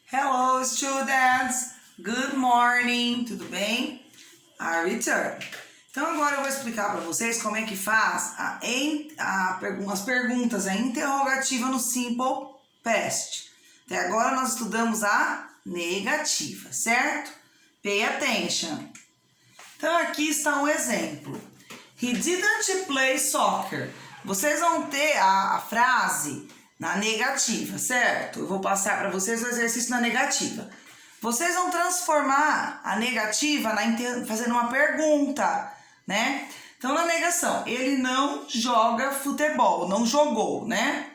Hello, students! Good morning! Tudo bem? I return. Então, agora eu vou explicar para vocês como é que faz as perguntas, a interrogativa no Simple Past. Até agora nós estudamos a negativa, certo? Pay attention. Então, aqui está um exemplo. He didn't play soccer. Vocês vão ter a frase na negativa, certo? Eu vou passar para vocês o exercício na negativa. Vocês vão transformar a negativa fazendo uma pergunta, né? Então, na negação, ele não joga futebol, não jogou, né?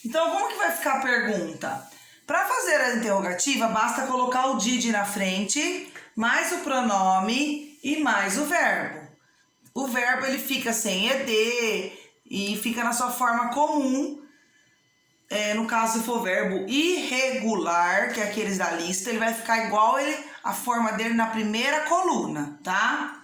Então, como que vai ficar a pergunta? Para fazer a interrogativa, basta colocar o did na frente, mais o pronome e mais o verbo. O verbo, ele fica sem ed e fica na sua forma comum. No caso, se for verbo irregular, que é aqueles da lista, ele vai ficar igual a forma dele na primeira coluna, tá?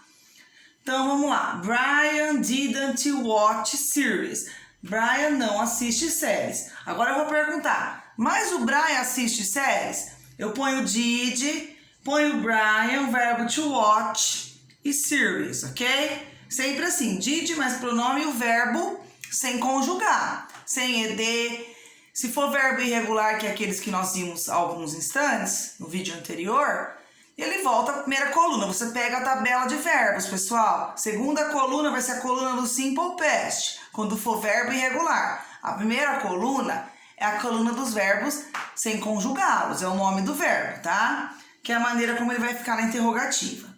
Então, vamos lá. Brian didn't watch series. Brian não assiste séries. Agora eu vou perguntar, mas o Brian assiste séries? Eu ponho did, ponho Brian, verbo to watch e series, ok? Sempre assim, did mais pronome e o verbo sem conjugar, sem ed. Se for verbo irregular, que é aqueles que nós vimos há alguns instantes, no vídeo anterior, ele volta à primeira coluna. Você pega a tabela de verbos, pessoal. Segunda coluna vai ser a coluna do Simple Past, quando for verbo irregular. A primeira coluna é a coluna dos verbos sem conjugá-los, é o nome do verbo, tá? Que é a maneira como ele vai ficar na interrogativa.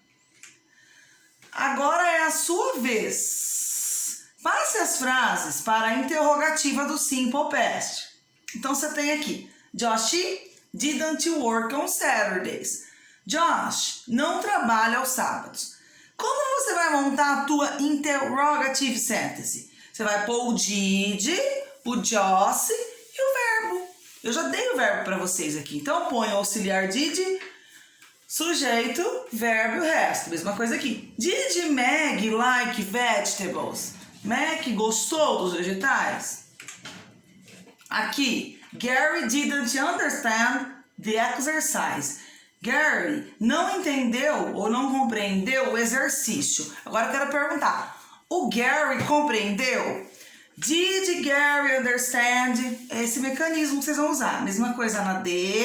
Agora é a sua vez. Passe as frases para a interrogativa do Simple Past. Então, você tem aqui, Josh didn't work on Saturdays. Josh não trabalha aos sábados. Como você vai montar a tua interrogative sentence? Você vai pôr o did, o Josh e o verbo. Eu já dei o verbo para vocês aqui. Então, eu ponho o auxiliar did, sujeito, verbo e o resto. Mesma coisa aqui. Did Meg like vegetables? Meg gostou dos vegetais? Aqui, Gary didn't understand the exercise. Gary não entendeu ou não compreendeu o exercício. Agora eu quero perguntar, o Gary compreendeu? Did Gary understand? Esse mecanismo que vocês vão usar. Mesma coisa na D,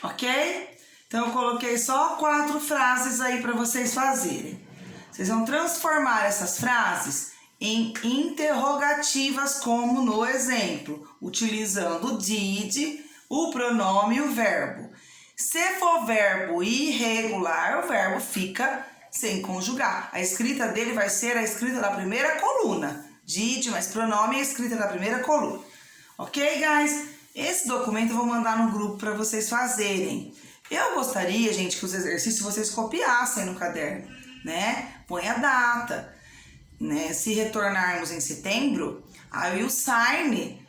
ok? Então eu coloquei só 4 frases aí para vocês fazerem. Vocês vão transformar essas frases em interrogativas, como no exemplo, utilizando o did, o pronome e o verbo. Se for verbo irregular, o verbo fica sem conjugar. A escrita dele vai ser a escrita da primeira coluna. Did mais pronome e a escrita da primeira coluna. Ok, guys? Esse documento eu vou mandar no grupo para vocês fazerem. Eu gostaria, gente, que os exercícios vocês copiassem no caderno, né? Põe a data. Né? Se retornarmos em setembro, I will sign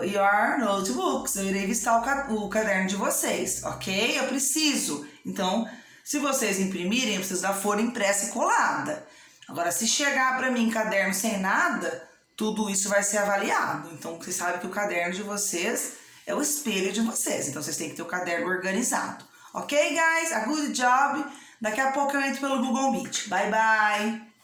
your notebooks. Eu irei vistar o caderno de vocês, ok? Eu preciso. Então, se vocês imprimirem, eu preciso da folha impressa e colada. Agora, se chegar para mim caderno sem nada, tudo isso vai ser avaliado. Então, vocês sabem que o caderno de vocês é o espelho de vocês. Então, vocês têm que ter o caderno organizado. Ok, guys? A good job. Daqui a pouco eu entro pelo Google Meet. Bye, bye!